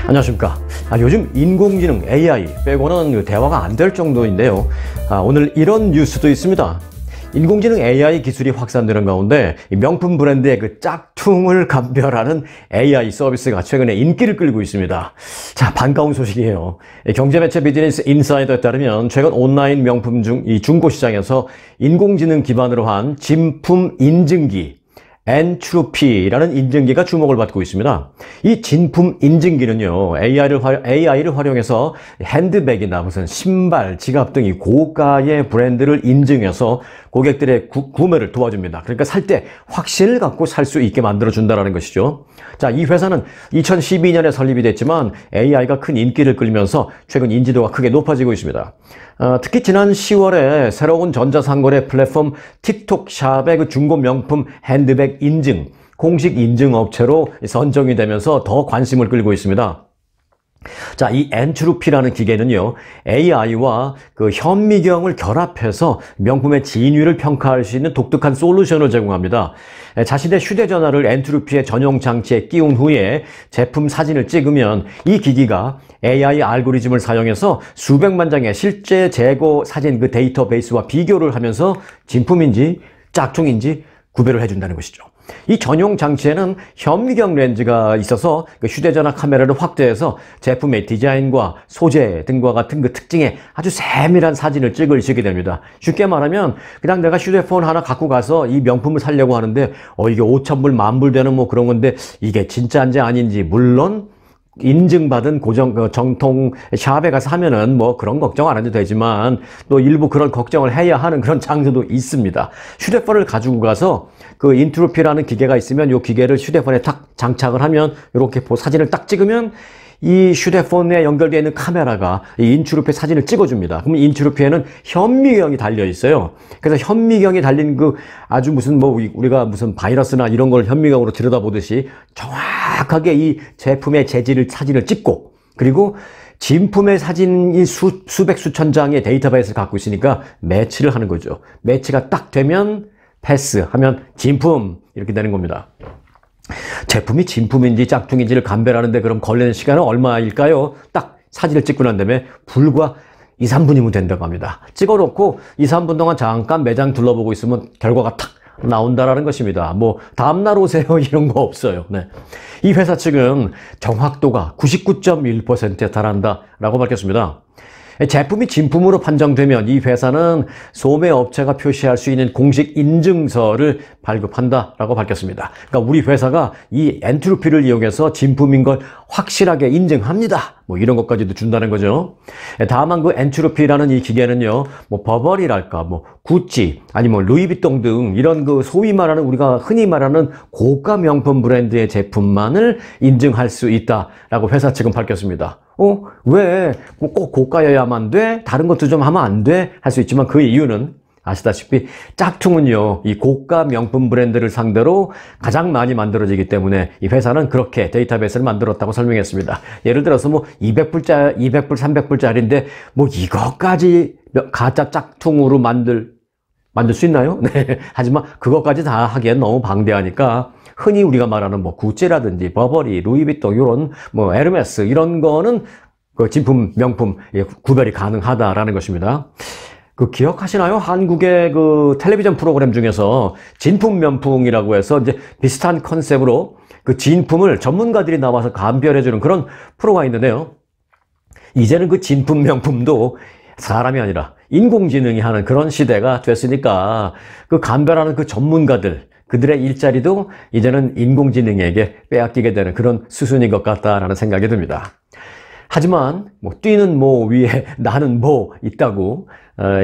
안녕하십니까. 요즘 인공지능 AI 빼고는 대화가 안 될 정도인데요. 오늘 이런 뉴스도 있습니다. 인공지능 AI 기술이 확산되는 가운데 명품 브랜드의 그 짝퉁을 감별하는 AI 서비스가 최근에 인기를 끌고 있습니다. 자, 반가운 소식이에요. 경제매체 비즈니스 인사이더에 따르면 최근 온라인 명품 중고 시장에서 인공지능 기반으로 한 진품 인증기 엔트로피라는 인증기가 주목을 받고 있습니다. 이 진품 인증기는요, AI를 활용해서 핸드백이나 무슨 신발, 지갑 등이 고가의 브랜드를 인증해서 고객들의 구매를 도와줍니다. 그러니까 살 때 확신을 갖고 살 수 있게 만들어준다는 것이죠. 자, 이 회사는 2012년에 설립이 됐지만 AI가 큰 인기를 끌면서 최근 인지도가 크게 높아지고 있습니다. 특히 지난 10월에 새로운 전자상거래 플랫폼 틱톡샵의 그 중고 명품 핸드백 인증, 공식 인증 업체로 선정이 되면서 더 관심을 끌고 있습니다. 자, 이 엔트로피라는 기계는요, AI와 그 현미경을 결합해서 명품의 진위를 평가할 수 있는 독특한 솔루션을 제공합니다. 자신의 휴대전화를 엔트로피의 전용 장치에 끼운 후에 제품 사진을 찍으면 이 기기가 AI 알고리즘을 사용해서 수백만 장의 실제 재고 사진 그 데이터베이스와 비교를 하면서 진품인지 짝퉁인지 구별을 해준다는 것이죠. 이 전용 장치에는 현미경 렌즈가 있어서 그 휴대전화 카메라를 확대해서 제품의 디자인과 소재 등과 같은 그 특징에 아주 세밀한 사진을 찍을 수 있게 됩니다. 쉽게 말하면 그냥 내가 휴대폰 하나 갖고 가서 이 명품을 사려고 하는데 이게 5,000불, 10,000불 되는 뭐 그런 건데 이게 진짜인지 아닌지, 물론 인증받은 정통 샵에 가서 하면은 뭐 그런 걱정 안 해도 되지만 또 일부 그런 걱정을 해야 하는 그런 장소도 있습니다. 휴대폰을 가지고 가서 그 인트로피라는 기계가 있으면 이 기계를 휴대폰에 탁 장착을 하면 이렇게 사진을 딱 찍으면 이 휴대폰에 연결되어 있는 카메라가 이 인트로피 사진을 찍어줍니다. 그러면 인트로피에는 현미경이 달려 있어요. 그래서 현미경이 달린 그 아주 무슨 뭐 우리가 무슨 바이러스나 이런 걸 현미경으로 들여다보듯이 정확하게 이 제품의 재질을 사진을 찍고, 그리고 진품의 사진이 수백 수천 장의 데이터베이스를 갖고 있으니까 매치를 하는 거죠. 매치가 딱 되면 패스하면 진품 이렇게 되는 겁니다. 제품이 진품인지 짝퉁인지를 감별하는데 그럼 걸리는 시간은 얼마일까요? 딱 사진을 찍고 난 다음에 불과 2, 3분이면 된다고 합니다. 찍어놓고 2, 3분 동안 잠깐 매장 둘러보고 있으면 결과가 탁 나온다라는 것입니다. 뭐 다음날 오세요 이런 거 없어요. 네. 이 회사 측은 정확도가 99.1%에 달한다라고 밝혔습니다. 제품이 진품으로 판정되면 이 회사는 소매업체가 표시할 수 있는 공식 인증서를 발급한다라고 밝혔습니다. 그러니까 우리 회사가 이 엔트로피를 이용해서 진품인 걸 확실하게 인증합니다. 뭐 이런 것까지도 준다는 거죠. 다만 그 엔트로피라는 이 기계는요, 뭐 버버리랄까, 뭐 구찌, 아니면 루이비통 등 이런 그 소위 말하는 우리가 흔히 말하는 고가 명품 브랜드의 제품만을 인증할 수 있다라고 회사 측은 밝혔습니다. 왜 꼭 고가여야만 돼? 다른 것도 좀 하면 안 돼? 할 수 있지만 그 이유는 아시다시피 짝퉁은요, 이 고가 명품 브랜드를 상대로 가장 많이 만들어지기 때문에 이 회사는 그렇게 데이터베이스를 만들었다고 설명했습니다. 예를 들어서 뭐 200불, 300불짜리인데 뭐 이것까지 가짜 짝퉁으로 만들 수 있나요? 네. 하지만 그것까지 다 하기엔 너무 방대하니까 흔히 우리가 말하는 뭐 구찌라든지 버버리, 루이비통 이런 뭐 에르메스 이런 거는 그 진품, 명품 구별이 가능하다라는 것입니다. 그 기억하시나요? 한국의 그 텔레비전 프로그램 중에서 진품 명품이라고 해서 이제 비슷한 컨셉으로 그 진품을 전문가들이 나와서 감별해주는 그런 프로가 있는데요. 이제는 그 진품 명품도 사람이 아니라 인공지능이 하는 그런 시대가 됐으니까 그 감별하는 그 전문가들, 그들의 일자리도 이제는 인공지능에게 빼앗기게 되는 그런 수순인 것 같다라는 생각이 듭니다. 하지만 뭐 뛰는 뭐 위에 나는 뭐 있다고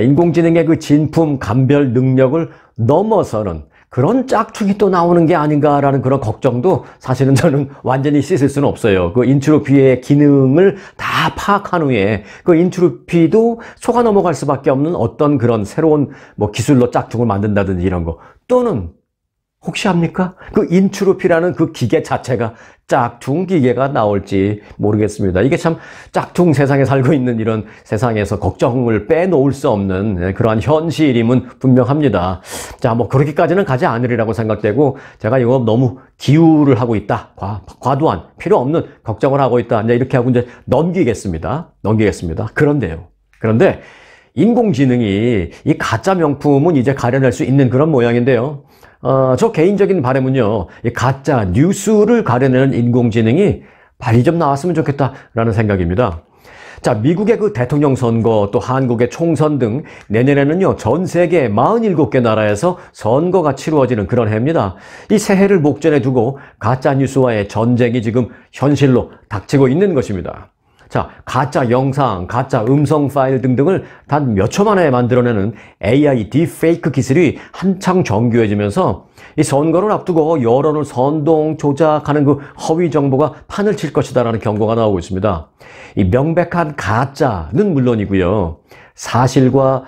인공지능의 그 진품 감별 능력을 넘어서는 그런 짝퉁이 또 나오는 게 아닌가라는 그런 걱정도 사실은 저는 완전히 씻을 수는 없어요. 그 인트로피의 기능을 다 파악한 후에 그 인트로피도 속아 넘어갈 수밖에 없는 어떤 그런 새로운 뭐 기술로 짝퉁을 만든다든지 이런 거, 또는 혹시 압니까? 그 인트로피라는 그 기계 자체가 짝퉁 기계가 나올지 모르겠습니다. 이게 참 짝퉁 세상에 살고 있는 이런 세상에서 걱정을 빼놓을 수 없는 그러한 현실임은 분명합니다. 자, 뭐 그렇게까지는 가지 않으리라고 생각되고 제가 이거 너무 기우를 하고 있다. 과도한 필요 없는 걱정을 하고 있다. 이제 이렇게 하고 이제 넘기겠습니다. 그런데 인공지능이 이 가짜 명품은 이제 가려낼 수 있는 그런 모양인데요. 저 개인적인 바람은요, 이 가짜 뉴스를 가려내는 인공지능이 빨리 좀 나왔으면 좋겠다라는 생각입니다. 자, 미국의 그 대통령 선거, 또 한국의 총선 등 내년에는요, 전 세계 47개 나라에서 선거가 치루어지는 그런 해입니다. 이 새해를 목전에 두고 가짜 뉴스와의 전쟁이 지금 현실로 닥치고 있는 것입니다. 자, 가짜 영상, 가짜 음성 파일 등등을 단 몇 초 만에 만들어내는 AI 딥페이크 기술이 한창 정교해지면서 이 선거를 앞두고 여론을 선동, 조작하는 그 허위 정보가 판을 칠 것이다라는 경고가 나오고 있습니다. 이 명백한 가짜는 물론이고요. 사실과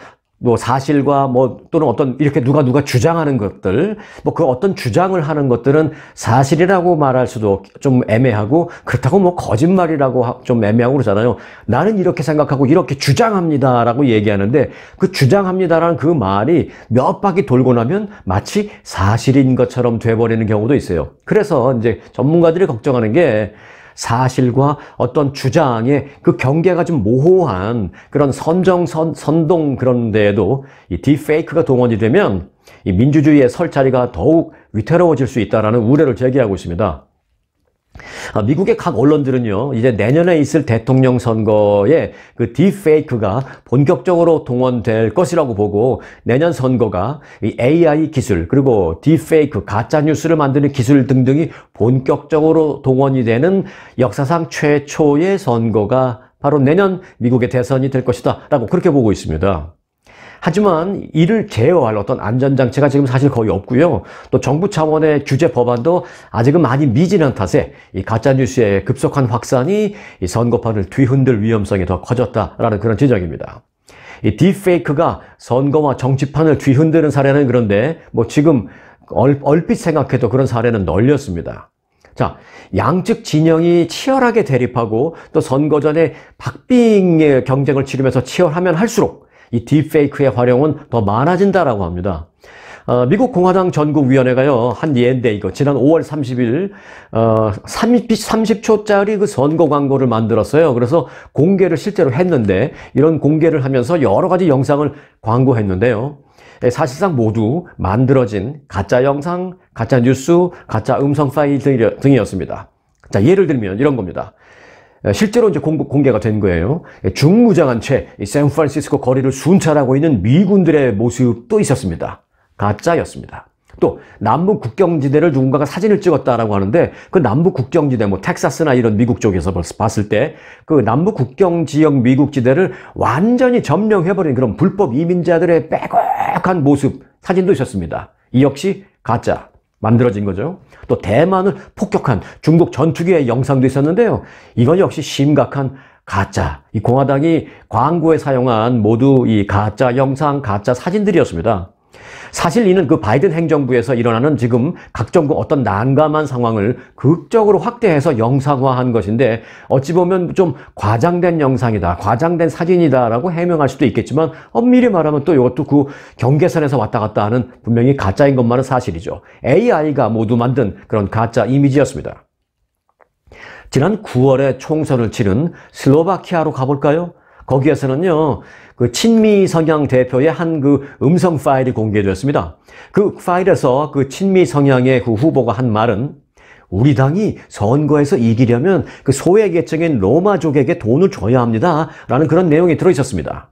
또는 어떤 이렇게 누가 주장하는 것들, 뭐 그 어떤 주장을 하는 것들은 사실이라고 말할 수도 좀 애매하고, 그렇다고 뭐 거짓말이라고 좀 애매하고 그러잖아요. 나는 이렇게 생각하고 이렇게 주장합니다라고 얘기하는데, 그 주장합니다라는 그 말이 몇 바퀴 돌고 나면 마치 사실인 것처럼 돼버리는 경우도 있어요. 그래서 이제 전문가들이 걱정하는 게, 사실과 어떤 주장의 그 경계가 좀 모호한 그런 선동 그런 데에도 이 딥페이크가 동원이 되면 이 민주주의의 설 자리가 더욱 위태로워질 수 있다는 우려를 제기하고 있습니다. 미국의 각 언론들은요, 이제 내년에 있을 대통령 선거에 그 딥페이크가 본격적으로 동원될 것이라고 보고, 내년 선거가 이 AI 기술, 그리고 딥페이크, 가짜뉴스를 만드는 기술 등등이 본격적으로 동원이 되는 역사상 최초의 선거가 바로 내년 미국의 대선이 될 것이다 라고 그렇게 보고 있습니다. 하지만 이를 제어할 어떤 안전장치가 지금 사실 거의 없고요. 또 정부 차원의 규제 법안도 아직은 많이 미진한 탓에 이 가짜뉴스의 급속한 확산이 이 선거판을 뒤흔들 위험성이 더 커졌다라는 그런 지적입니다. 이 딥페이크가 선거와 정치판을 뒤흔드는 사례는 그런데 뭐 지금 얼핏 생각해도 그런 사례는 널렸습니다. 자, 양측 진영이 치열하게 대립하고 또 선거 전에 박빙의 경쟁을 치르면서 치열하면 할수록 이 딥페이크의 활용은 더 많아진다라고 합니다. 미국 공화당 전국위원회가요, 한 예인데 이거 지난 5월 30일 30초짜리 그 선거 광고를 만들었어요. 그래서 공개를 실제로 했는데, 이런 공개를 하면서 여러 가지 영상을 광고했는데요. 사실상 모두 만들어진 가짜 영상, 가짜 뉴스, 가짜 음성 파일 등이었습니다. 자, 예를 들면 이런 겁니다. 실제로 이제 공개가 된 거예요. 중무장한 채 샌프란시스코 거리를 순찰하고 있는 미군들의 모습도 있었습니다. 가짜였습니다. 또 남북 국경지대를 누군가가 사진을 찍었다라고 하는데, 그 남북 국경지대, 뭐 텍사스나 이런 미국 쪽에서 봤을 때 그 남북 국경 지역 미국 지대를 완전히 점령해버린 그런 불법 이민자들의 빼곡한 모습 사진도 있었습니다. 이 역시 가짜. 만들어진 거죠. 또 대만을 폭격한 중국 전투기의 영상도 있었는데요. 이건 역시 심각한 가짜. 이 공화당이 광고에 사용한 모두 이 가짜 영상, 가짜 사진들이었습니다. 사실 이는 그 바이든 행정부에서 일어나는 지금 각종 어떤 난감한 상황을 극적으로 확대해서 영상화한 것인데, 어찌 보면 좀 과장된 영상이다, 과장된 사진이다라고 해명할 수도 있겠지만, 엄밀히 말하면 또 이것도 그 경계선에서 왔다 갔다 하는 분명히 가짜인 것만은 사실이죠. AI가 모두 만든 그런 가짜 이미지였습니다. 지난 9월에 총선을 치른 슬로바키아로 가볼까요? 거기에서는요, 그 친미 성향 대표의 한 그 음성 파일이 공개되었습니다. 그 파일에서 그 친미 성향의 그 후보가 한 말은, 우리 당이 선거에서 이기려면 그 소외계층인 로마족에게 돈을 줘야 합니다 라는 그런 내용이 들어있었습니다.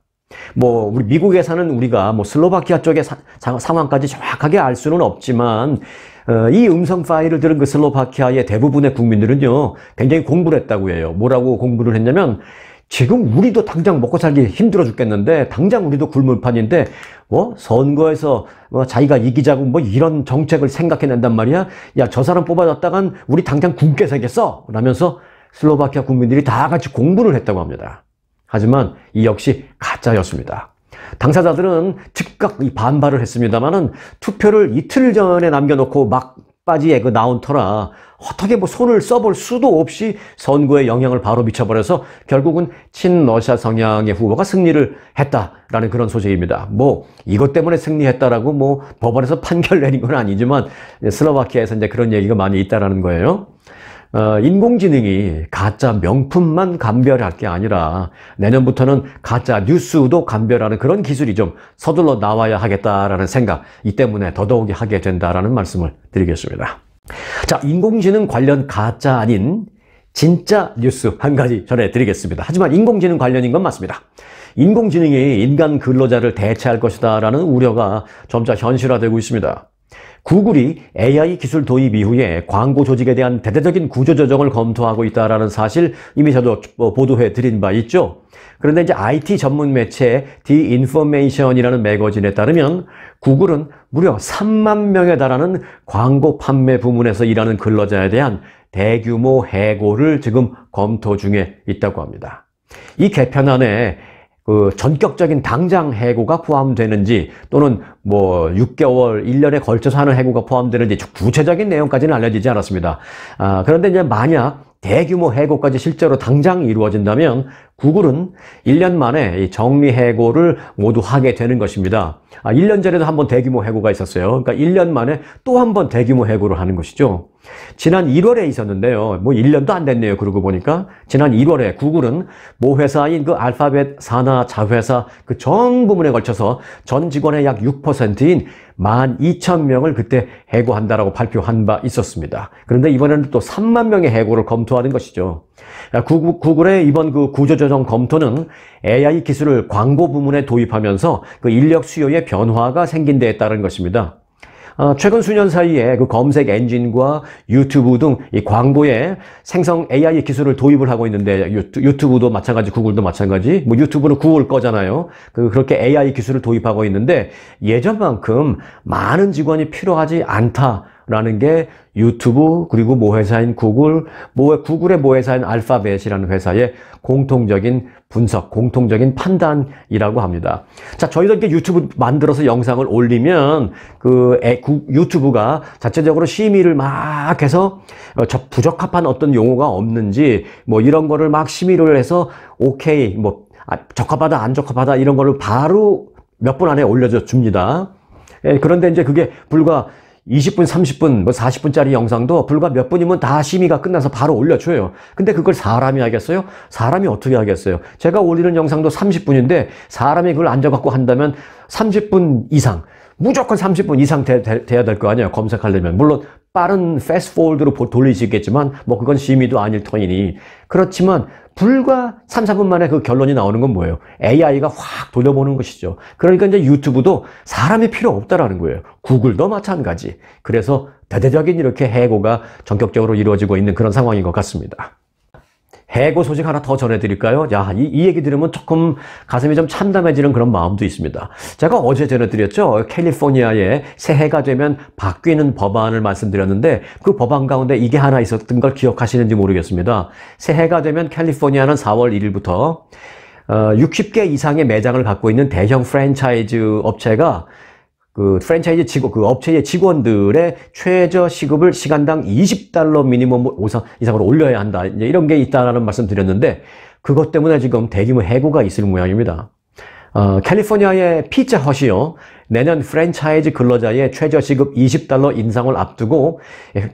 뭐 우리 미국에 사는 우리가 뭐 슬로바키아 쪽의 상황까지 정확하게 알 수는 없지만, 이 음성 파일을 들은 그 슬로바키아의 대부분의 국민들은요, 굉장히 공부를 했다고 해요. 뭐라고 공부를 했냐면, 지금 우리도 당장 먹고 살기 힘들어 죽겠는데, 당장 우리도 굶을 판인데, 선거에서 자기가 이기자고 뭐 이런 정책을 생각해낸단 말이야? 야, 저 사람 뽑아줬다간 우리 당장 굶게 생겼어! 라면서 슬로바키아 국민들이 다 같이 공부를 했다고 합니다. 하지만 이 역시 가짜였습니다. 당사자들은 즉각 반발을 했습니다만은 투표를 이틀 전에 남겨놓고 막바지에 나온 터라 어떻게 뭐 손을 써볼 수도 없이 선거에 영향을 바로 미쳐버려서 결국은 친러시아 성향의 후보가 승리를 했다라는 그런 소식입니다. 뭐 이것 때문에 승리했다라고 뭐 법원에서 판결 내린 건 아니지만 슬로바키아에서 이제 그런 얘기가 많이 있다라는 거예요. 인공지능이 가짜 명품만 감별할 게 아니라 내년부터는 가짜 뉴스도 감별하는 그런 기술이 좀 서둘러 나와야 하겠다라는 생각, 이 때문에 더더욱이 하게 된다라는 말씀을 드리겠습니다. 자, 인공지능 관련 가짜 아닌 진짜 뉴스 한 가지 전해드리겠습니다. 하지만 인공지능 관련인 건 맞습니다. 인공지능이 인간 근로자를 대체할 것이다 라는 우려가 점차 현실화되고 있습니다. 구글이 AI 기술 도입 이후에 광고 조직에 대한 대대적인 구조조정을 검토하고 있다는 사실 이미 저도 보도해 드린 바 있죠. 그런데 이제 IT 전문 매체 The Information이라는 매거진에 따르면 구글은 무려 3만 명에 달하는 광고 판매 부문에서 일하는 근로자에 대한 대규모 해고를 지금 검토 중에 있다고 합니다. 이 개편안에 전격적인 당장 해고가 포함되는지 또는 뭐 6개월, 1년에 걸쳐서 하는 해고가 포함되는지 구체적인 내용까지는 알려지지 않았습니다. 그런데 이제 만약 대규모 해고까지 실제로 당장 이루어진다면 구글은 1년 만에 정리 해고를 모두 하게 되는 것입니다. 1년 전에도 한번 대규모 해고가 있었어요. 그러니까 1년 만에 또 한 번 대규모 해고를 하는 것이죠. 지난 1월에 있었는데요. 뭐 1년도 안 됐네요. 그러고 보니까 지난 1월에 구글은 모 회사인 그 알파벳 산하 자회사 그 전 부문에 걸쳐서 전 직원의 약 6%인 12,000명을 그때 해고한다라고 발표한 바 있었습니다. 그런데 이번에는 또 3만 명의 해고를 검토하는 것이죠. 구글의 이번 그 구조조정 검토는 AI 기술을 광고 부문에 도입하면서 그 인력 수요에 변화가 생긴 데에 따른 것입니다. 최근 수년 사이에 그 검색 엔진과 유튜브 등 이 광고에 생성 AI 기술을 도입을 하고 있는데 유튜브도 마찬가지, 구글도 마찬가지. 뭐 유튜브는 구글 거잖아요. 그렇게 AI 기술을 도입하고 있는데 예전만큼 많은 직원이 필요하지 않다라는 게 유튜브 그리고 모 회사인 구글의 모 회사인 알파벳이라는 회사의 공통적인 분석, 공통적인 판단이라고 합니다. 자, 저희도 이렇게 유튜브 만들어서 영상을 올리면 유튜브가 자체적으로 심의를 막 해서 부적합한 어떤 용어가 없는지 뭐 이런 거를 막 심의를 해서 오케이, 뭐 적합하다, 안 적합하다 이런 거를 바로 몇 분 안에 올려줘 줍니다. 그런데 이제 그게 불과 20분, 30분, 뭐 40분짜리 영상도 불과 몇 분이면 다 심의가 끝나서 바로 올려줘요. 근데 그걸 사람이 하겠어요? 사람이 어떻게 하겠어요? 제가 올리는 영상도 30분인데 사람이 그걸 앉아갖고 한다면 30분 이상, 무조건 30분 이상 돼야 될 거 아니에요. 검색하려면. 물론 빠른 패스트포워드로 돌리시겠지만 뭐 그건 심의도 아닐 터이니. 그렇지만 불과 3, 4분 만에 그 결론이 나오는 건 뭐예요? AI가 확 돌려보는 것이죠. 그러니까 이제 유튜브도 사람이 필요 없다라는 거예요. 구글도 마찬가지. 그래서 대대적인 이렇게 해고가 전격적으로 이루어지고 있는 그런 상황인 것 같습니다. 해고 소식 하나 더 전해드릴까요? 야, 이 얘기 들으면 조금 가슴이 좀 참담해지는 그런 마음도 있습니다. 제가 어제 전해드렸죠. 캘리포니아에 새해가 되면 바뀌는 법안을 말씀드렸는데 그 법안 가운데 이게 하나 있었던 걸 기억하시는지 모르겠습니다. 새해가 되면 캘리포니아는 4월 1일부터 60개 이상의 매장을 갖고 있는 대형 프랜차이즈 업체가 그 업체의 직원들의 최저 시급을 시간당 $20 미니멈 이상으로 올려야 한다. 이제 이런 게 있다라는 말씀 드렸는데 그것 때문에 지금 대규모 해고가 있을 모양입니다. 캘리포니아의 피자헛이요. 내년 프랜차이즈 근로자의 최저 시급 $20 인상을 앞두고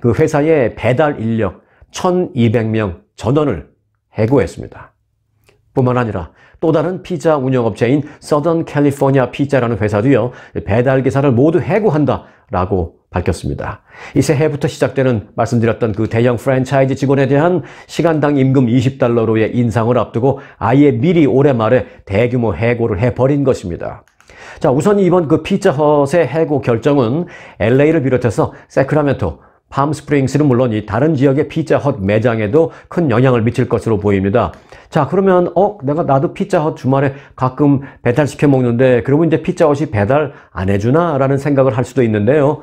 그 회사의 배달 인력 1,200명 전원을 해고했습니다. 뿐만 아니라 또 다른 피자 운영업체인 서던 캘리포니아 피자라는 회사도요. 배달 기사를 모두 해고한다라고 밝혔습니다. 이 새해부터 시작되는 말씀드렸던 그 대형 프랜차이즈 직원에 대한 시간당 임금 $20로의 인상을 앞두고 아예 미리 올해 말에 대규모 해고를 해버린 것입니다. 자, 우선 이번 그 피자헛의 해고 결정은 LA를 비롯해서 세크라멘토, 팜스프링스는 물론 이 다른 지역의 피자헛 매장에도 큰 영향을 미칠 것으로 보입니다. 자, 그러면 나도 피자헛 주말에 가끔 배달시켜 먹는데 그러면 이제 피자헛이 배달 안 해주나? 라는 생각을 할 수도 있는데요.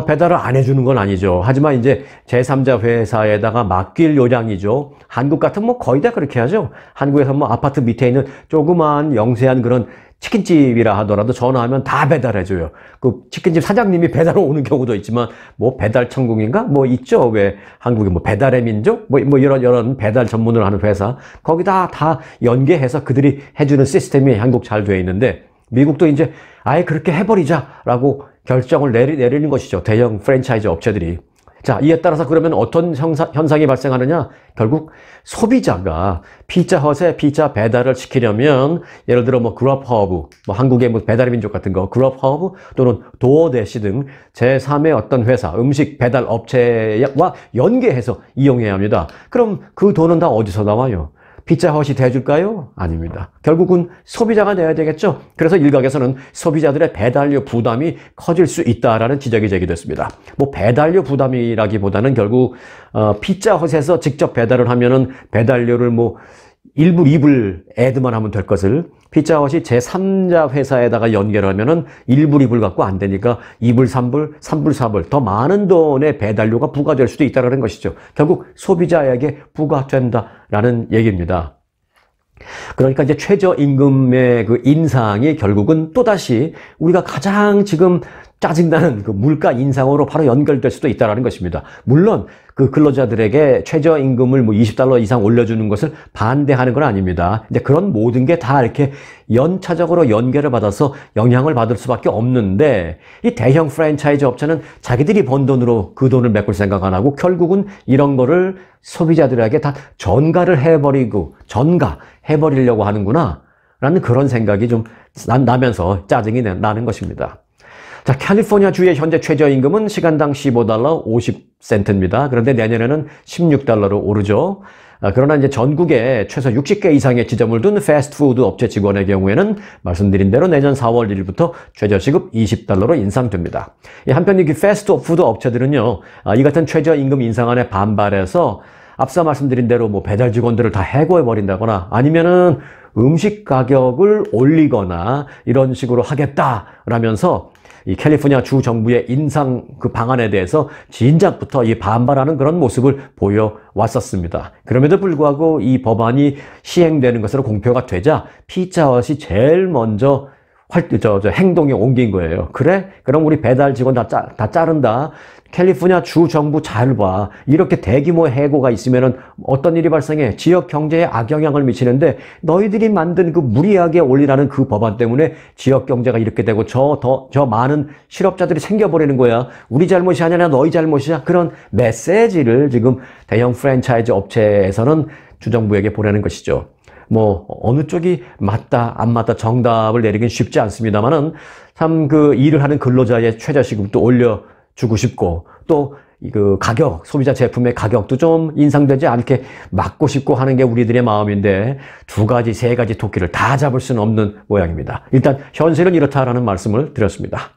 배달을 안 해주는 건 아니죠. 하지만 이제 제3자 회사에다가 맡길 요량이죠. 한국 같은 뭐 거의 다 그렇게 하죠. 한국에서 뭐 아파트 밑에 있는 조그만 영세한 그런 치킨집이라 하더라도 전화하면 다 배달해줘요. 그 치킨집 사장님이 배달 오는 경우도 있지만, 뭐 배달 천국인가? 뭐 있죠. 왜 한국에 뭐 배달의 민족? 뭐 이런 배달 전문을 하는 회사. 거기다 다 연계해서 그들이 해주는 시스템이 한국 잘 되어 있는데, 미국도 이제 아예 그렇게 해버리자라고 결정을 내리는 것이죠. 대형 프랜차이즈 업체들이. 자, 이에 따라서 그러면 어떤 현상이 발생하느냐? 결국 소비자가 피자헛에 피자 배달을 시키려면, 예를 들어 뭐 그럽허브, 뭐 한국의 뭐 배달의 민족 같은 거, 그럽허브 또는 도어대시 등 제3의 어떤 회사, 음식 배달 업체와 연계해서 이용해야 합니다. 그럼 그 돈은 다 어디서 나와요? 피자헛이 대줄까요? 아닙니다. 결국은 소비자가 내야 되겠죠. 그래서 일각에서는 소비자들의 배달료 부담이 커질 수 있다라는 지적이 제기됐습니다. 뭐 배달료 부담이라기보다는 결국 피자헛에서 직접 배달을 하면은 배달료를 뭐 1불, 2불 애드만 하면 될 것을 피자헛이 제3자 회사에다가 연결을 하면은 1불, 2불 갖고 안 되니까 2불, 3불, 3불, 4불 더 많은 돈의 배달료가 부과될 수도 있다는 것이죠. 결국 소비자에게 부과된다라는 얘기입니다. 그러니까 이제 최저임금의 그 인상이 결국은 또다시 우리가 가장 지금 짜증나는 그 물가 인상으로 바로 연결될 수도 있다는 것입니다. 물론 그 근로자들에게 최저임금을 뭐 $20 이상 올려주는 것을 반대하는 건 아닙니다. 근데 그런 모든 게 다 이렇게 연차적으로 연결을 받아서 영향을 받을 수밖에 없는데, 이 대형 프랜차이즈 업체는 자기들이 번 돈으로 그 돈을 메꿀 생각 안 하고 결국은 이런 거를 소비자들에게 다 전가해버리려고 하는구나 라는 그런 생각이 좀 나면서 짜증이 나는 것입니다. 자, 캘리포니아 주의 현재 최저임금은 시간당 $15 50센트입니다. 그런데 내년에는 $16로 오르죠. 그러나 이제 전국에 최소 60개 이상의 지점을 둔 패스트푸드 업체 직원의 경우에는 말씀드린 대로 내년 4월 1일부터 최저시급 $20로 인상됩니다. 한편 이 패스트푸드 업체들은요, 이 같은 최저임금 인상안에 반발해서 앞서 말씀드린 대로 뭐 배달 직원들을 다 해고해버린다거나 아니면은 음식 가격을 올리거나 이런 식으로 하겠다라면서 이 캘리포니아 주 정부의 인상 그 방안에 대해서 진작부터 이 반발하는 그런 모습을 보여왔었습니다. 그럼에도 불구하고 이 법안이 시행되는 것으로 공표가 되자 피자헛이 제일 먼저 행동에 옮긴 거예요. 그래? 그럼 우리 배달 직원 다 자른다. 캘리포니아 주 정부 잘 봐. 이렇게 대규모 해고가 있으면은 어떤 일이 발생해? 지역 경제에 악영향을 미치는데 너희들이 만든 그 무리하게 올리라는 그 법안 때문에 지역 경제가 이렇게 되고 저 많은 실업자들이 생겨버리는 거야. 우리 잘못이 아니라 너희 잘못이야. 그런 메시지를 지금 대형 프랜차이즈 업체에서는 주정부에게 보내는 것이죠. 뭐 어느 쪽이 맞다 안 맞다 정답을 내리긴 쉽지 않습니다만은 참 그 일을 하는 근로자의 최저시급도 올려주고 싶고 또 그 가격, 소비자 제품의 가격도 좀 인상되지 않게 막고 싶고 하는 게 우리들의 마음인데 두 가지, 세 가지 토끼를 다 잡을 수는 없는 모양입니다. 일단 현실은 이렇다라는 말씀을 드렸습니다.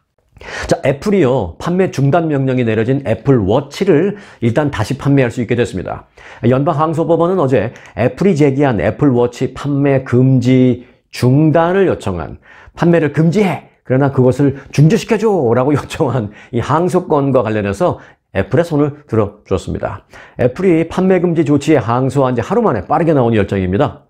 자, 애플이요, 판매 중단 명령이 내려진 애플워치를 일단 다시 판매할 수 있게 됐습니다. 연방항소법원은 어제 애플이 제기한 애플워치 판매 금지 중단을 요청한, 판매를 금지해! 그러나 그것을 중지시켜줘! 라고 요청한 이 항소건과 관련해서 애플의 손을 들어주었습니다. 애플이 판매 금지 조치에 항소한 지 하루 만에 빠르게 나온 결정입니다.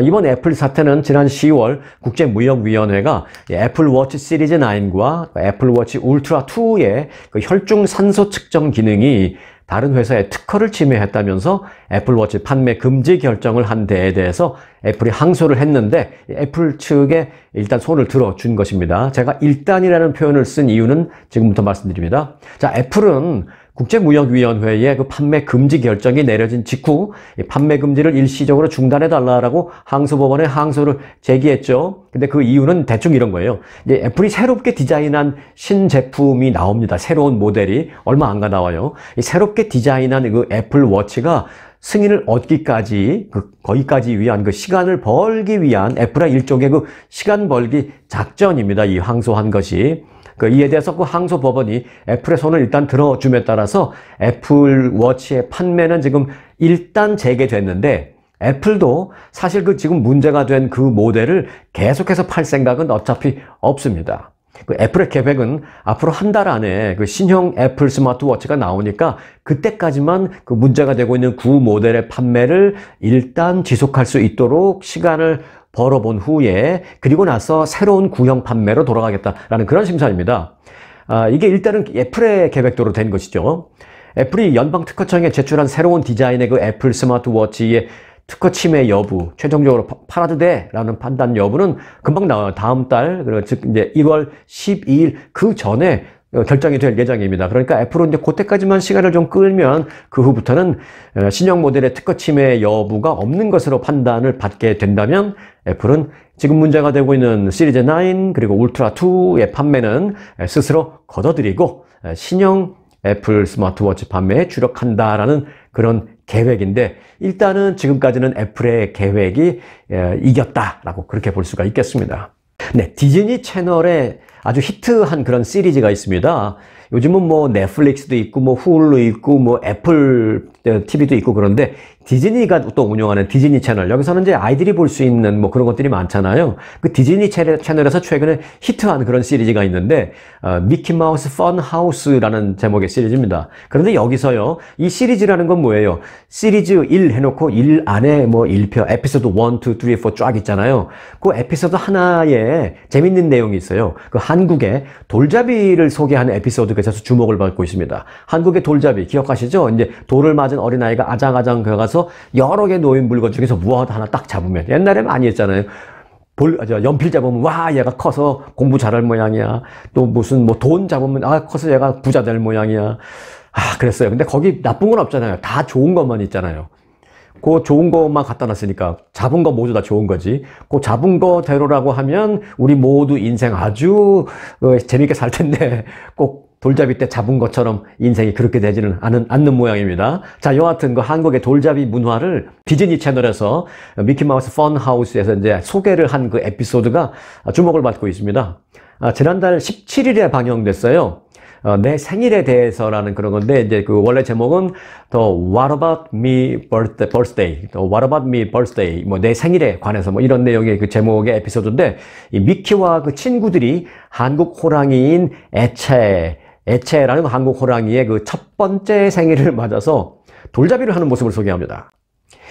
이번 애플 사태는 지난 10월 국제무역위원회가 애플워치 시리즈 9과 애플워치 울트라 2의 그 혈중 산소 측정 기능이 다른 회사의 특허를 침해했다면서 애플워치 판매 금지 결정을 한 데에 대해서 애플이 항소를 했는데 애플 측에 일단 손을 들어준 것입니다. 제가 일단이라는 표현을 쓴 이유는 지금부터 말씀드립니다. 자, 애플은 국제무역위원회의 그 판매 금지 결정이 내려진 직후 판매 금지를 일시적으로 중단해달라고 항소법원에 항소를 제기했죠. 근데 그 이유는 대충 이런 거예요. 이제 애플이 새롭게 디자인한 신제품이 나옵니다. 새로운 모델이 얼마 안 가 나와요. 이 새롭게 디자인한 그 애플워치가 승인을 얻기까지, 거기까지 위한 그 시간을 벌기 위한 애플의 일종의 그 시간 벌기 작전입니다. 이 항소한 것이. 이에 대해서 그 항소법원이 애플의 손을 일단 들어줌에 따라서 애플워치의 판매는 지금 일단 재개됐는데 애플도 사실 그 지금 문제가 된 그 모델을 계속해서 팔 생각은 어차피 없습니다. 그 애플의 계획은 앞으로 한 달 안에 그 신형 애플 스마트워치가 나오니까 그때까지만 그 문제가 되고 있는 구 모델의 판매를 일단 지속할 수 있도록 시간을 벌어본 후에 그리고 나서 새로운 구형 판매로 돌아가겠다라는 그런 심사입니다. 이게 일단은 애플의 계획대로 된 것이죠. 애플이 연방 특허청에 제출한 새로운 디자인의 그 애플 스마트워치의 특허 침해 여부, 최종적으로 팔아도 돼라는 판단 여부는 금방 나와요. 다음 달, 즉 이제 1월 12일 그 전에 결정이 될 예정입니다. 그러니까 애플은 이제 그때까지만 시간을 좀 끌면 그 후부터는 신형 모델의 특허 침해 여부가 없는 것으로 판단을 받게 된다면 애플은 지금 문제가 되고 있는 시리즈 9 그리고 울트라 2의 판매는 스스로 걷어들이고 신형 애플 스마트워치 판매에 주력한다라는 그런 계획인데 일단은 지금까지는 애플의 계획이 이겼다라고 그렇게 볼 수가 있겠습니다. 네, 디즈니 채널에 아주 히트한 그런 시리즈가 있습니다. 요즘은 뭐 넷플릭스도 있고 뭐 훌루 있고 뭐 애플 TV도 있고 그런데 디즈니가 또 운영하는 디즈니 채널 여기서는 이제 아이들이 볼 수 있는 뭐 그런 것들이 많잖아요. 그 디즈니 채널에서 최근에 히트한 그런 시리즈가 있는데 미키마우스 펀하우스라는 제목의 시리즈입니다. 그런데 여기서요 이 시리즈라는 건 뭐예요? 시리즈 1 해놓고 1 안에 뭐 1편 에피소드 1, 2, 3, 4 쫙 있잖아요. 그 에피소드 하나에 재밌는 내용이 있어요. 그 한국의 돌잡이를 소개하는 에피소드가 있어서 주목을 받고 있습니다. 한국의 돌잡이 기억하시죠? 이제 돌을 맞은 어린아이가 아장아장 가서 여러 개 놓인 물건 중에서 무엇 하나 딱 잡으면 옛날에 많이 했잖아요. 연필 잡으면 와 얘가 커서 공부 잘할 모양이야. 또 무슨 뭐 돈 잡으면 커서 얘가 부자 될 모양이야. 그랬어요. 근데 거기 나쁜 건 없잖아요. 다 좋은 것만 있잖아요. 그 좋은 것만 갖다 놨으니까 잡은 거 모두 다 좋은 거지. 그 잡은 거대로라고 하면 우리 모두 인생 아주 재밌게 살 텐데 꼭 돌잡이 때 잡은 것처럼 인생이 그렇게 되지는 않는 모양입니다. 자, 여하튼 그 한국의 돌잡이 문화를 디즈니 채널에서 미키마우스 펀하우스에서 이제 소개를 한 그 에피소드가 주목을 받고 있습니다. 지난달 17일에 방영됐어요. 내 생일에 대해서라는 그런 건데 이제 그 원래 제목은 The What About Me Birthday, The What About Me Birthday, 뭐 내 생일에 관해서 뭐 이런 내용의 그 제목의 에피소드인데 이 미키와 그 친구들이 한국 호랑이인 에체라는 한국 호랑이의 그 첫 번째 생일을 맞아서 돌잡이를 하는 모습을 소개합니다.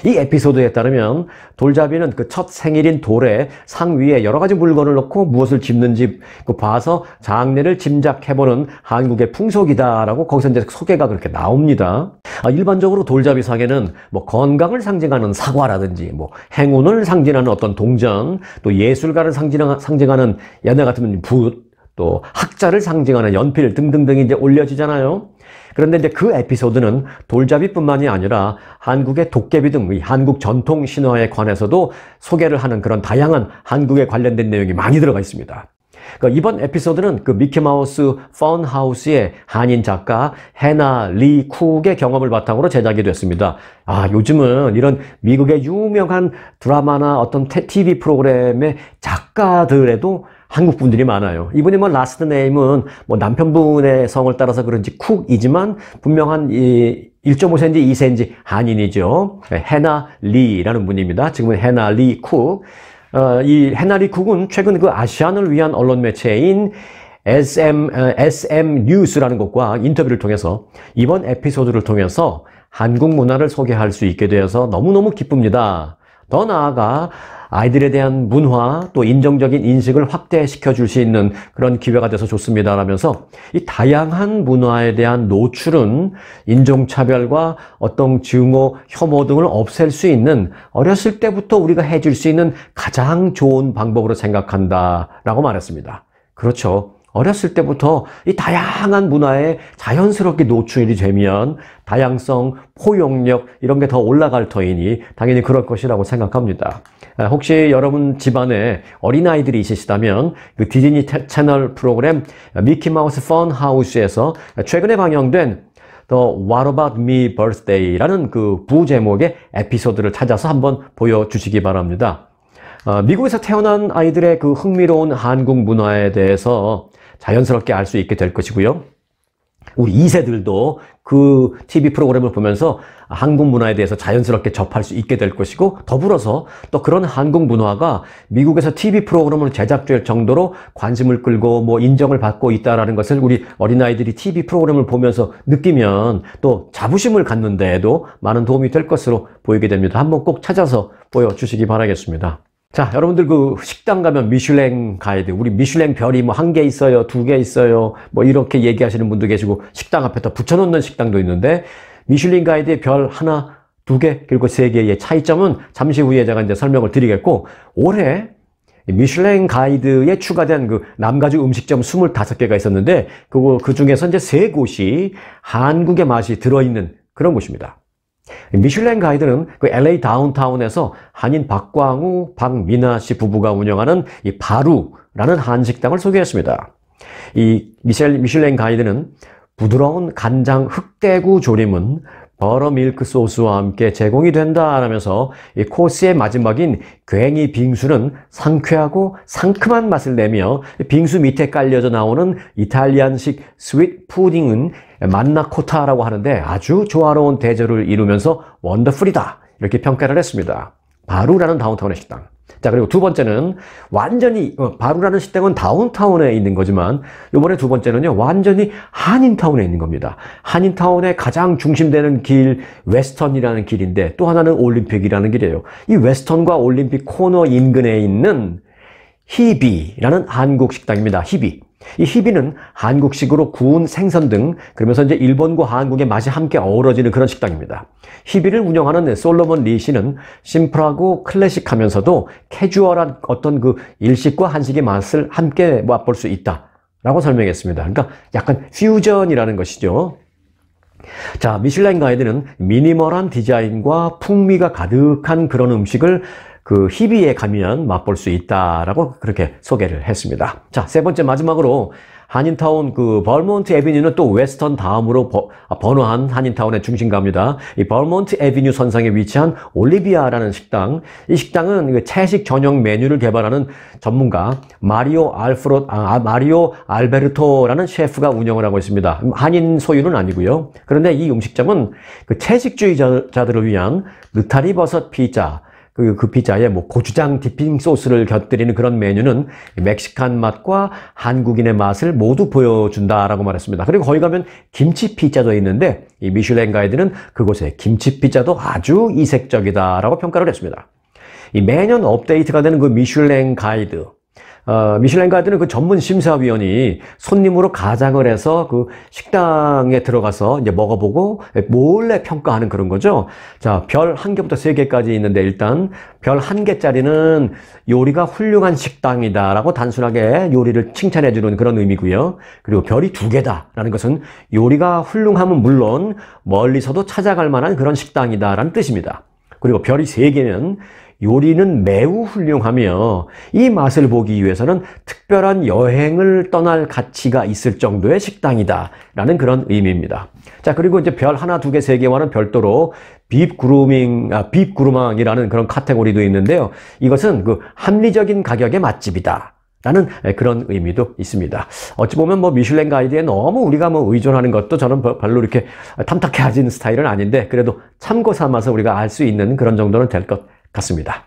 이 에피소드에 따르면 돌잡이는 그 첫 생일인 돌에 상 위에 여러 가지 물건을 넣고 무엇을 집는지 봐서 장래를 짐작해보는 한국의 풍속이다라고 거기서 이제 소개가 그렇게 나옵니다. 일반적으로 돌잡이 상에는 뭐 건강을 상징하는 사과라든지 뭐 행운을 상징하는 어떤 동전, 또 예술가를 상징하는 옛날 같으면 붓, 또 학자를 상징하는 연필 등등등이 이제 올려지잖아요. 그런데 이제 그 에피소드는 돌잡이뿐만이 아니라 한국의 도깨비 등 한국 전통 신화에 관해서도 소개를 하는 그런 다양한 한국에 관련된 내용이 많이 들어가 있습니다. 이번 에피소드는 그 미키마우스 펀하우스의 한인 작가 해나 리 쿡의 경험을 바탕으로 제작이 됐습니다. 요즘은 이런 미국의 유명한 드라마나 어떤 TV 프로그램의 작가들에도 한국 분들이 많아요. 이분이 뭐 라스트 네임은 뭐 남편분의 성을 따라서 그런지 쿡이지만 분명한 1.5cm, 2cm 한인이죠. 해나 리라는 분입니다. 지금은 해나 리 쿡. 이 해나 리 쿡은 최근 그 아시안을 위한 언론 매체인 SM 뉴스라는 곳과 인터뷰를 통해서 이번 에피소드를 통해서 한국 문화를 소개할 수 있게 되어서 너무너무 기쁩니다. 더 나아가 아이들에 대한 문화 또 인정적인 인식을 확대시켜 줄 수 있는 그런 기회가 돼서 좋습니다 라면서 이 다양한 문화에 대한 노출은 인종차별과 어떤 증오, 혐오 등을 없앨 수 있는 어렸을 때부터 우리가 해줄 수 있는 가장 좋은 방법으로 생각한다 라고 말했습니다. 그렇죠. 어렸을 때부터 이 다양한 문화에 자연스럽게 노출이 되면 다양성, 포용력 이런 게 더 올라갈 터이니 당연히 그럴 것이라고 생각합니다. 혹시 여러분 집안에 어린아이들이 있으시다면 그 디즈니 채널 프로그램 미키마우스 펀하우스에서 최근에 방영된 The What About Me Birthday라는 그 부제목의 에피소드를 찾아서 한번 보여주시기 바랍니다. 미국에서 태어난 아이들의 그 흥미로운 한국 문화에 대해서 자연스럽게 알 수 있게 될 것이고요. 우리 2세들도 그 TV 프로그램을 보면서 한국 문화에 대해서 자연스럽게 접할 수 있게 될 것이고 더불어서 또 그런 한국 문화가 미국에서 TV 프로그램을 제작될 정도로 관심을 끌고 뭐 인정을 받고 있다는 것을 우리 어린아이들이 TV 프로그램을 보면서 느끼면 또 자부심을 갖는 데에도 많은 도움이 될 것으로 보이게 됩니다. 한번 꼭 찾아서 보여주시기 바라겠습니다. 자, 여러분들 그 식당 가면 미슐랭 가이드, 우리 미슐랭 별이 뭐 1개 있어요, 2개 있어요, 뭐 이렇게 얘기하시는 분도 계시고, 식당 앞에다 붙여놓는 식당도 있는데, 미슐랭 가이드의 별 하나, 2개, 그리고 3개의 차이점은 잠시 후에 제가 이제 설명을 드리겠고, 올해 미슐랭 가이드에 추가된 그 남가주 음식점 25개가 있었는데, 그 중에서 이제 3곳이 한국의 맛이 들어있는 그런 곳입니다. 미슐랭 가이드는 그 LA 다운타운에서 한인 박광우, 박미나 씨 부부가 운영하는 이 바루라는 한식당을 소개했습니다. 이 미슐랭 가이드는 부드러운 간장 흑대구 조림은 버터밀크 소스와 함께 제공이 된다라면서 이 코스의 마지막인 괭이 빙수는 상쾌하고 상큼한 맛을 내며 빙수 밑에 깔려져 나오는 이탈리안식 스윗 푸딩은 만나코타라고 하는데 아주 조화로운 대조를 이루면서 원더풀이다 이렇게 평가를 했습니다. 바루라는 다운타운의 식당. 자, 그리고 두 번째는 완전히 바루라는 식당은 다운타운에 있는 거지만 이번에 두 번째는요 완전히 한인타운에 있는 겁니다. 한인타운의 가장 중심되는 길 웨스턴이라는 길인데 또 하나는 올림픽이라는 길이에요. 이 웨스턴과 올림픽 코너 인근에 있는 히비라는 한국 식당입니다. 히비. 이 히비는 한국식으로 구운 생선 등 그러면서 이제 일본과 한국의 맛이 함께 어우러지는 그런 식당입니다. 히비를 운영하는 솔로몬 리 씨는 심플하고 클래식하면서도 캐주얼한 어떤 그 일식과 한식의 맛을 함께 맛볼 수 있다라고 설명했습니다. 그러니까 약간 퓨전이라는 것이죠. 자, 미슐랭 가이드는 미니멀한 디자인과 풍미가 가득한 그런 음식을 그 히비에 가면 맛볼 수 있다라고 그렇게 소개를 했습니다. 자, 세 번째 마지막으로 한인타운 그 벌몬트 애비뉴는 또 웨스턴 다음으로 번화한 한인타운의 중심가입니다. 이 벌몬트 애비뉴 선상에 위치한 올리비아라는 식당. 이 식당은 채식 전용 메뉴를 개발하는 전문가 마리오 알베르토라는 셰프가 운영을 하고 있습니다. 한인 소유는 아니고요. 그런데 이 음식점은 그 채식주의자들을 위한 느타리 버섯 피자, 그 피자에 뭐 고추장 디핑 소스를 곁들이는 그런 메뉴는 멕시칸 맛과 한국인의 맛을 모두 보여준다라고 말했습니다. 그리고 거기 가면 김치 피자도 있는데 이 미슐랭 가이드는 그곳의 김치 피자도 아주 이색적이다라고 평가를 했습니다. 이 매년 업데이트가 되는 그 미슐랭 가이드. 미슐랭 가이드는 그 전문 심사위원이 손님으로 가장을 해서 그 식당에 들어가서 이제 먹어보고 몰래 평가하는 그런 거죠. 자, 별 1개부터 3개까지 있는데 일단 별 1개짜리는 요리가 훌륭한 식당이다라고 단순하게 요리를 칭찬해주는 그런 의미고요. 그리고 별이 2개다라는 것은 요리가 훌륭함은 물론 멀리서도 찾아갈 만한 그런 식당이다라는 뜻입니다. 그리고 별이 3개는 요리는 매우 훌륭하며 이 맛을 보기 위해서는 특별한 여행을 떠날 가치가 있을 정도의 식당이다 라는 그런 의미입니다. 자, 그리고 이제 별 1, 2개, 3개와는 별도로 빕 구르망이라는 그런 카테고리도 있는데요. 이것은 그 합리적인 가격의 맛집이다 라는 그런 의미도 있습니다. 어찌 보면 뭐 미슐랭 가이드에 너무 우리가 뭐 의존하는 것도 저는 별로 이렇게 탐탁해 하진 스타일은 아닌데 그래도 참고 삼아서 우리가 알 수 있는 그런 정도는 될 것 같습니다.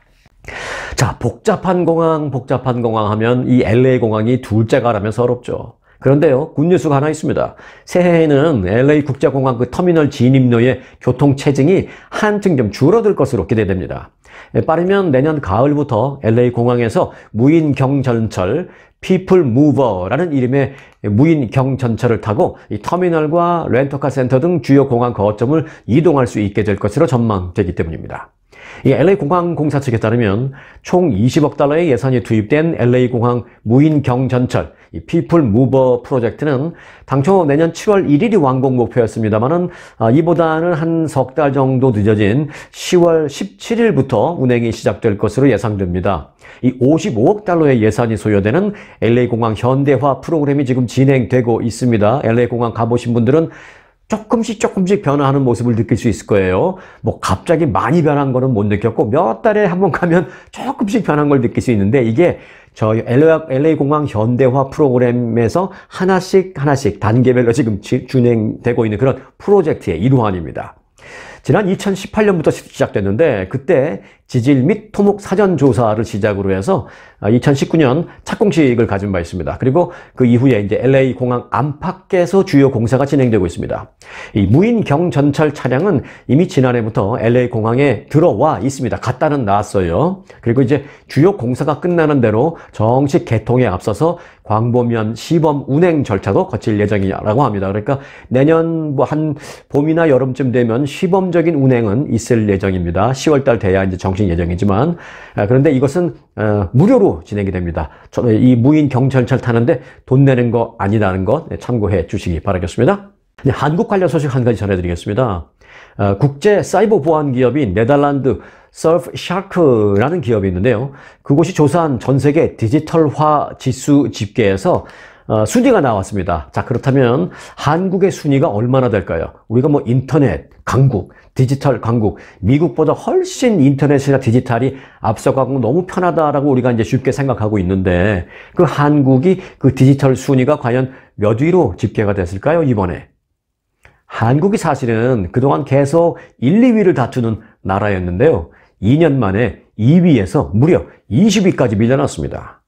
자, 복잡한 공항 하면 이 LA 공항이 둘째가라면 서럽죠. 그런데요, 굿뉴스가 하나 있습니다. 새해에는 LA 국제공항 그 터미널 진입로의 교통 체증이 한층 좀 줄어들 것으로 기대됩니다. 빠르면 내년 가을부터 LA 공항에서 무인 경전철 People Mover라는 이름의 무인 경전철을 타고 이 터미널과 렌터카 센터 등 주요 공항 거점을 이동할 수 있게 될 것으로 전망되기 때문입니다. 이 LA 공항 공사 측에 따르면 총 20억 달러의 예산이 투입된 LA 공항 무인 경전철 이 People Mover 프로젝트는 당초 내년 7월 1일이 완공 목표였습니다만은 이보다는 한 석 달 정도 늦어진 10월 17일부터 운행이 시작될 것으로 예상됩니다. 이 55억 달러의 예산이 소요되는 LA 공항 현대화 프로그램이 지금 진행되고 있습니다. LA 공항 가보신 분들은 조금씩 변화하는 모습을 느낄 수 있을 거예요. 뭐 갑자기 많이 변한 거는 못 느꼈고 몇 달에 한 번 가면 조금씩 변한 걸 느낄 수 있는데 이게 저희 LA 공항 현대화 프로그램에서 하나씩 단계별로 지금 진행되고 있는 그런 프로젝트의 일환입니다. 지난 2018년부터 시작됐는데 그때 지질 및 토목 사전 조사를 시작으로 해서 2019년 착공식을 가진 바 있습니다. 그리고 그 이후에 이제 LA 공항 안팎에서 주요 공사가 진행되고 있습니다. 이 무인 경전철 차량은 이미 지난해부터 LA 공항에 들어와 있습니다. 갔다는 나왔어요. 그리고 이제 주요 공사가 끝나는 대로 정식 개통에 앞서서 광범위한 시범 운행 절차도 거칠 예정이라고 합니다. 그러니까 내년 뭐 한 봄이나 여름쯤 되면 시범적인 운행은 있을 예정입니다. 10월 달 돼야 이제 정식 예정이지만 그런데 이것은 무료로 진행이 됩니다. 이 무인 경전철 타는데 돈 내는 거 아니라는 것 참고해 주시기 바라겠습니다. 한국 관련 소식 한 가지 전해드리겠습니다. 국제 사이버 보안 기업인 네덜란드 서프샤크라는 기업이 있는데요. 그곳이 조사한 전 세계 디지털화 지수 집계에서 순위가 나왔습니다. 자, 그렇다면 한국의 순위가 얼마나 될까요? 우리가 뭐 인터넷 강국, 디지털 강국, 미국보다 훨씬 인터넷이나 디지털이 앞서가고 너무 편하다라고 우리가 이제 쉽게 생각하고 있는데 그 한국이 그 디지털 순위가 과연 몇 위로 집계가 됐을까요, 이번에? 한국이 사실은 그동안 계속 1, 2위를 다투는 나라였는데요. 2년 만에 2위에서 무려 20위까지 밀려났습니다.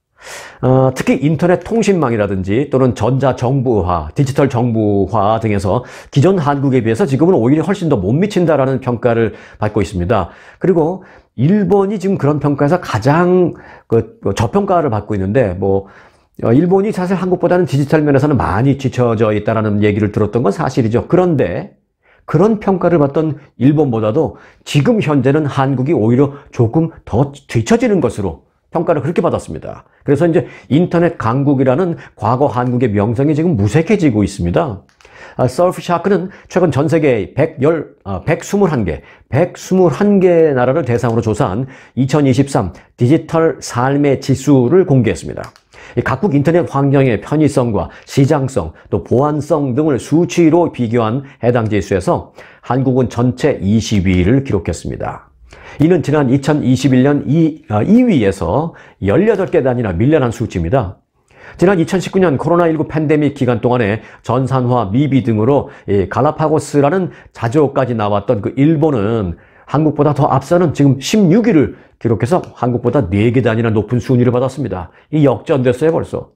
특히 인터넷 통신망이라든지 또는 전자정부화, 디지털 정부화 등에서 기존 한국에 비해서 지금은 오히려 훨씬 더 못 미친다라는 평가를 받고 있습니다. 그리고 일본이 지금 그런 평가에서 가장 저평가를 받고 있는데 일본이 사실 한국보다는 디지털 면에서는 많이 뒤처져 있다는 얘기를 들었던 건 사실이죠. 그런데 그런 평가를 받던 일본보다도 지금 현재는 한국이 오히려 조금 더 뒤처지는 것으로 평가를 그렇게 받았습니다. 그래서 이제 인터넷 강국이라는 과거 한국의 명성이 지금 무색해지고 있습니다. 서프샤크는 최근 전 세계 121개 나라를 대상으로 조사한 2023 디지털 삶의 지수를 공개했습니다. 각국 인터넷 환경의 편의성과 시장성, 또 보안성 등을 수치로 비교한 해당 지수에서 한국은 전체 20위를 기록했습니다. 이는 지난 2021년 2위에서 18개 단위나 밀려난 수치입니다. 지난 2019년 코로나19 팬데믹 기간 동안에 전산화, 미비 등으로 갈라파고스라는 자조까지 나왔던 그 일본은 한국보다 더 앞서는 지금 16위를 기록해서 한국보다 4개 단위나 높은 순위를 받았습니다. 이 역전됐어요, 벌써.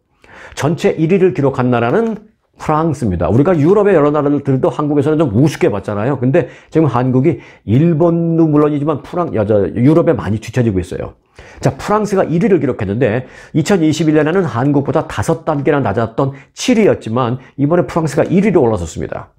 전체 1위를 기록한 나라는 프랑스입니다. 우리가 유럽의 여러 나라들도 한국에서는 좀 우습게 봤잖아요. 근데 지금 한국이 일본도 물론이지만 유럽에 많이 뒤처지고 있어요. 자, 프랑스가 1위를 기록했는데 2021년에는 한국보다 5단계나 낮았던 7위였지만 이번에 프랑스가 1위로 올라섰습니다.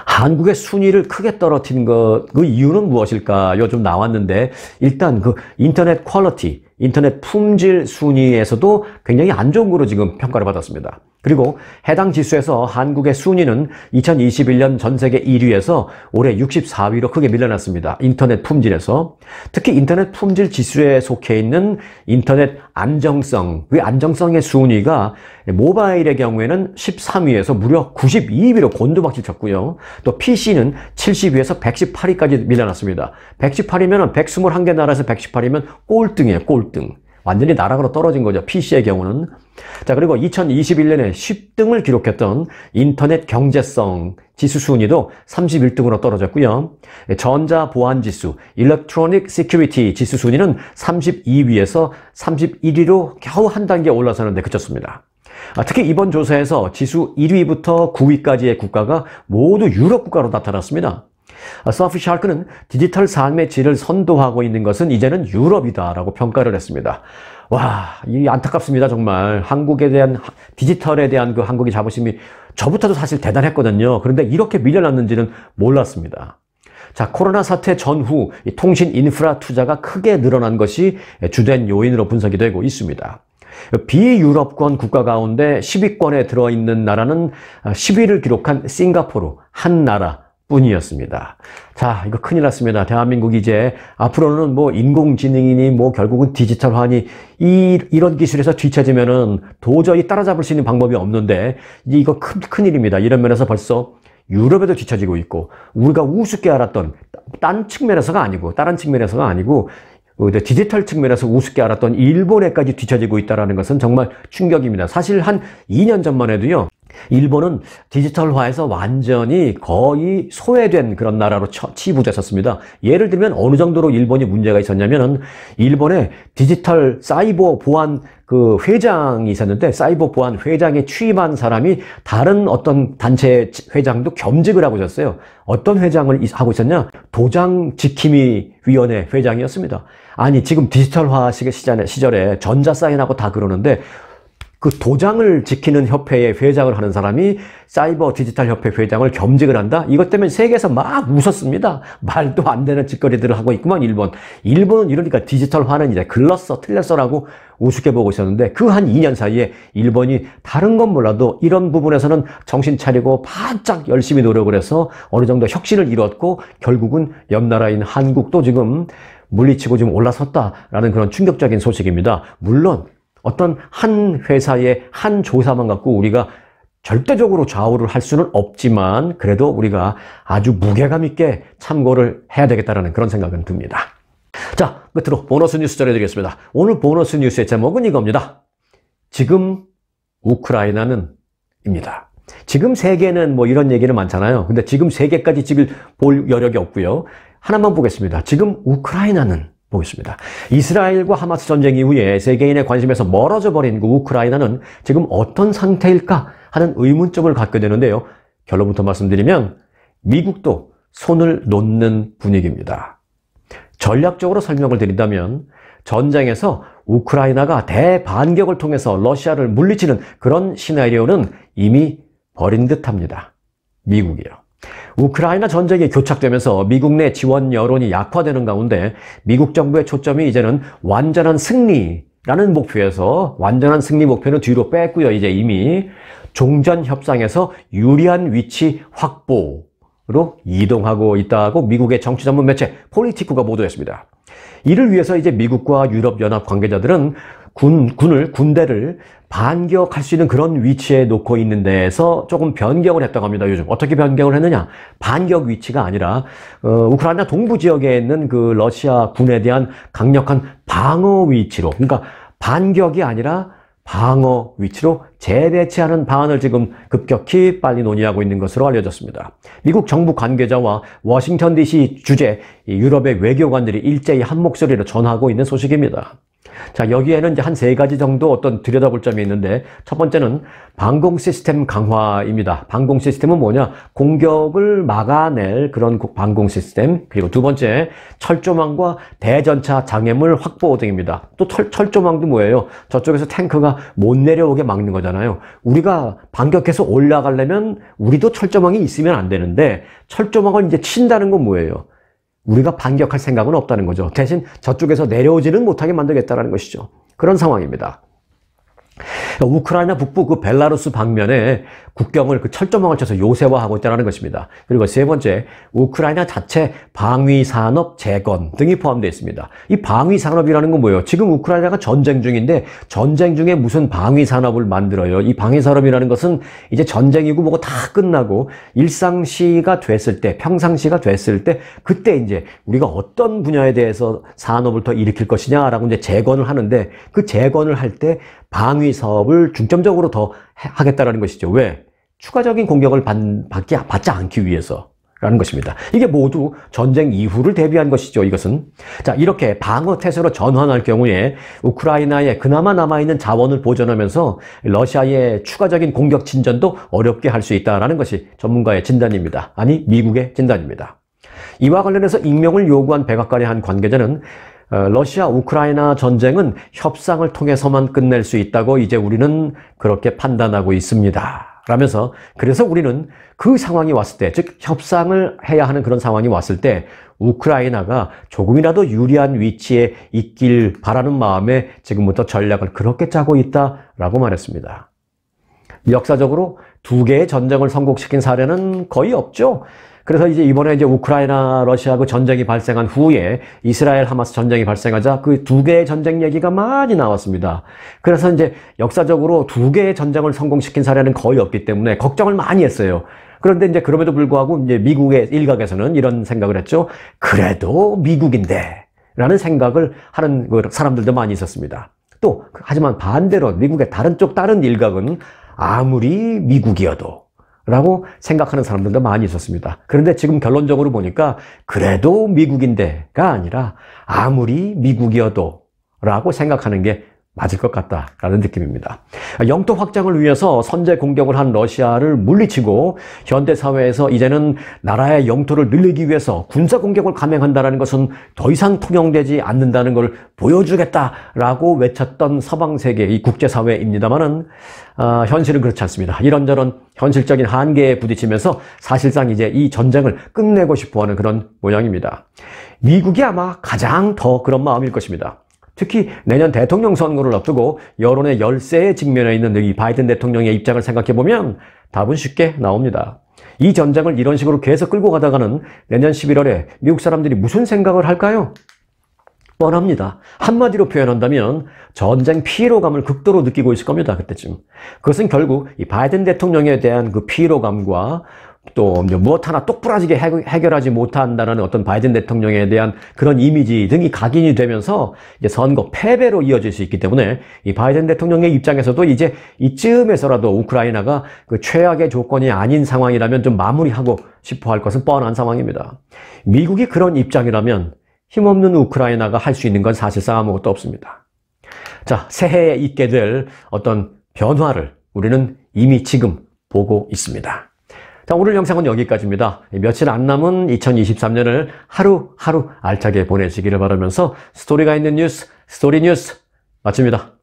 한국의 순위를 크게 떨어뜨린 그 이유는 무엇일까요? 좀 나왔는데 일단 그 인터넷 퀄리티, 인터넷 품질 순위에서도 굉장히 안 좋은 거로 지금 평가를 받았습니다. 그리고 해당 지수에서 한국의 순위는 2021년 전 세계 1위에서 올해 64위로 크게 밀려났습니다. 인터넷 품질에서. 특히 인터넷 품질 지수에 속해 있는 인터넷 안정성, 그 안정성의 순위가 모바일의 경우에는 13위에서 무려 92위로 곤두박질 쳤고요. 또 PC는 70위에서 118위까지 밀려났습니다. 118위면 121개 나라에서 118위면 꼴등이에요, 꼴등. 완전히 나락으로 떨어진 거죠. PC의 경우는. 자, 그리고 2021년에 10등을 기록했던 인터넷 경제성 지수 순위도 31등으로 떨어졌고요. 전자 보안 지수, Electronic Security 지수 순위는 32위에서 31위로 겨우 한 단계 올라서는데 그쳤습니다. 특히 이번 조사에서 지수 1위부터 9위까지의 국가가 모두 유럽 국가로 나타났습니다. 서프샤크는 디지털 삶의 질을 선도하고 있는 것은 이제는 유럽이다라고 평가를 했습니다. 와, 이 안타깝습니다. 정말 한국에 대한 디지털에 대한 그 한국의 자부심이 저부터도 사실 대단했거든요. 그런데 이렇게 밀려났는지는 몰랐습니다. 자, 코로나 사태 전후 통신 인프라 투자가 크게 늘어난 것이 주된 요인으로 분석이 되고 있습니다. 비유럽권 국가 가운데 10위권에 들어있는 나라는 10위를 기록한 싱가포르 한 나라 뿐이었습니다. 자, 이거 큰일 났습니다. 대한민국이 이제 앞으로는 뭐 인공지능이니 결국은 디지털화니 이런 기술에서 뒤처지면은 도저히 따라잡을 수 있는 방법이 없는데 이거 큰일입니다. 이런 면에서 벌써 유럽에도 뒤처지고 있고 우리가 우습게 알았던 다른 측면에서가 아니고 디지털 측면에서 우습게 알았던 일본에까지 뒤처지고 있다는 것은 정말 충격입니다. 사실 한 2년 전만 해도요. 일본은 디지털화에서 완전히 거의 소외된 그런 나라로 치부됐었습니다. 예를 들면 어느 정도로 일본이 문제가 있었냐면은 일본의 디지털 사이버 보안 그 회장이 있었는데 사이버 보안 회장에 취임한 사람이 다른 어떤 단체 회장도 겸직을 하고 있었어요. 어떤 회장을 하고 있었냐? 도장 지킴이 위원회 회장이었습니다. 아니 지금 디지털화 시절에 전자사인하고 다 그러는데 그 도장을 지키는 협회의 회장을 하는 사람이 사이버 디지털 협회 회장을 겸직을 한다? 이것 때문에 세계에서 막 웃었습니다. 말도 안 되는 짓거리들을 하고 있구만, 일본. 일본은 이러니까 디지털화는 이제 글렀어, 틀렸어라고 우습게 보고 있었는데 그 한 2년 사이에 일본이 다른 건 몰라도 이런 부분에서는 정신 차리고 바짝 열심히 노력을 해서 어느 정도 혁신을 이뤘고 결국은 옆나라인 한국도 지금 물리치고 지금 올라섰다라는 그런 충격적인 소식입니다. 물론 어떤 한 회사의 한 조사만 갖고 우리가 절대적으로 좌우를 할 수는 없지만 그래도 우리가 아주 무게감 있게 참고를 해야 되겠다는 그런 생각은 듭니다. 자, 끝으로 보너스 뉴스 전해드리겠습니다. 오늘 보너스 뉴스의 제목은 이겁니다. 지금 우크라이나는 입니다. 지금 세계는 뭐 이런 얘기는 많잖아요. 근데 지금 세계까지 지금 볼 여력이 없고요. 하나만 보겠습니다. 지금 우크라이나는 보겠습니다. 이스라엘과 하마스 전쟁 이후에 세계인의 관심에서 멀어져 버린 그 우크라이나는 지금 어떤 상태일까 하는 의문점을 갖게 되는데요. 결론부터 말씀드리면 미국도 손을 놓는 분위기입니다. 전략적으로 설명을 드린다면 전쟁에서 우크라이나가 대반격을 통해서 러시아를 물리치는 그런 시나리오는 이미 버린 듯합니다. 미국이요. 우크라이나 전쟁이 교착되면서 미국 내 지원 여론이 약화되는 가운데 미국 정부의 초점이 이제는 완전한 승리라는 목표에서 완전한 승리 목표는 뒤로 뺐고요. 이제 이미 종전 협상에서 유리한 위치 확보로 이동하고 있다고 미국의 정치 전문 매체 폴리티코가 보도했습니다. 이를 위해서 이제 미국과 유럽연합 관계자들은 군대를 반격할 수 있는 그런 위치에 놓고 있는 데에서 조금 변경을 했다고 합니다. 요즘 어떻게 변경을 했느냐? 반격 위치가 아니라 우크라이나 동부 지역에 있는 그 러시아 군에 대한 강력한 방어 위치로, 그러니까 반격이 아니라 방어 위치로 재배치하는 방안을 지금 급격히 빨리 논의하고 있는 것으로 알려졌습니다. 미국 정부 관계자와 워싱턴 DC 주재 유럽의 외교관들이 일제히 한 목소리로 전하고 있는 소식입니다. 자, 여기에는 이제 한 3가지 정도 어떤 들여다볼 점이 있는데 첫 번째는 방공 시스템 강화입니다. 방공 시스템은 뭐냐? 공격을 막아낼 그런 방공 시스템. 그리고 두 번째, 철조망과 대전차 장애물 확보 등입니다. 또 철조망도 뭐예요? 저쪽에서 탱크가 못 내려오게 막는 거잖아요. 우리가 반격해서 올라가려면 우리도 철조망이 있으면 안 되는데 철조망을 이제 친다는 건 뭐예요? 우리가 반격할 생각은 없다는 거죠. 대신 저쪽에서 내려오지는 못하게 만들겠다는 것이죠. 그런 상황입니다. 우크라이나 북부 그 벨라루스 방면에 국경을 그 철조망을 쳐서 요새화하고 있다는 것입니다. 그리고 세 번째, 우크라이나 자체 방위산업 재건 등이 포함되어 있습니다. 이 방위산업이라는 건 뭐예요? 지금 우크라이나가 전쟁 중인데 전쟁 중에 무슨 방위산업을 만들어요? 이 방위산업이라는 것은 이제 전쟁이고 뭐고 다 끝나고 일상시가 됐을 때, 평상시가 됐을 때 그때 이제 우리가 어떤 분야에 대해서 산업을 더 일으킬 것이냐라고 이제 재건을 하는데 그 재건을 할 때 방위 사업을 중점적으로 더 하겠다라는 것이죠. 왜? 추가적인 공격을 받지 않기 위해서라는 것입니다. 이게 모두 전쟁 이후를 대비한 것이죠. 이것은. 자, 이렇게 방어 태세로 전환할 경우에 우크라이나에 그나마 남아있는 자원을 보존하면서 러시아의 추가적인 공격 진전도 어렵게 할 수 있다는 것이 전문가의 진단입니다. 아니, 미국의 진단입니다. 이와 관련해서 익명을 요구한 백악관의 한 관계자는 러시아 우크라이나 전쟁은 협상을 통해서만 끝낼 수 있다고 이제 우리는 그렇게 판단하고 있습니다. 라면서 그래서 우리는 그 상황이 왔을 때, 즉 협상을 해야 하는 그런 상황이 왔을 때 우크라이나가 조금이라도 유리한 위치에 있길 바라는 마음에 지금부터 전략을 그렇게 짜고 있다라고 말했습니다. 역사적으로 2개의 전쟁을 성공시킨 사례는 거의 없죠. 그래서 이제 이번에 이제 우크라이나 러시아 그 전쟁이 발생한 후에 이스라엘 하마스 전쟁이 발생하자 그 2개의 전쟁 얘기가 많이 나왔습니다. 그래서 이제 역사적으로 2개의 전쟁을 성공시킨 사례는 거의 없기 때문에 걱정을 많이 했어요. 그런데 이제 그럼에도 불구하고 이제 미국의 일각에서는 이런 생각을 했죠. 그래도 미국인데 라는 생각을 하는 사람들도 많이 있었습니다. 또 하지만 반대로 미국의 다른 일각은 아무리 미국이어도 라고 생각하는 사람들도 많이 있었습니다. 그런데 지금 결론적으로 보니까 그래도 미국인데가 아니라 아무리 미국이어도 라고 생각하는 게 맞을 것 같다라는 느낌입니다. 영토 확장을 위해서 선제 공격을 한 러시아를 물리치고 현대사회에서 이제는 나라의 영토를 늘리기 위해서 군사 공격을 감행한다는 것은 더 이상 통용되지 않는다는 걸 보여주겠다라고 외쳤던 서방세계 이 국제사회입니다만은 현실은 그렇지 않습니다. 이런저런 현실적인 한계에 부딪히면서 사실상 이제 이 전쟁을 끝내고 싶어하는 그런 모양입니다. 미국이 아마 가장 더 그런 마음일 것입니다. 특히 내년 대통령 선거를 앞두고 여론의 열세에 직면해 있는 이 바이든 대통령의 입장을 생각해보면 답은 쉽게 나옵니다. 이 전쟁을 이런 식으로 계속 끌고 가다가는 내년 11월에 미국 사람들이 무슨 생각을 할까요? 뻔합니다. 한마디로 표현한다면 전쟁 피로감을 극도로 느끼고 있을 겁니다. 그때쯤. 그것은 결국 이 바이든 대통령에 대한 그 피로감과 또 무엇 하나 똑부러지게 해결하지 못한다는 어떤 바이든 대통령에 대한 그런 이미지 등이 각인이 되면서 이제 선거 패배로 이어질 수 있기 때문에 이 바이든 대통령의 입장에서도 이제 이쯤에서라도 우크라이나가 그 최악의 조건이 아닌 상황이라면 좀 마무리하고 싶어 할 것은 뻔한 상황입니다. 미국이 그런 입장이라면 힘없는 우크라이나가 할 수 있는 건 사실상 아무것도 없습니다. 자, 새해에 있게 될 어떤 변화를 우리는 이미 지금 보고 있습니다. 자, 오늘 영상은 여기까지입니다. 며칠 안 남은 2023년을 하루하루 알차게 보내시기를 바라면서 스토리가 있는 뉴스, 스토리 뉴스 마칩니다.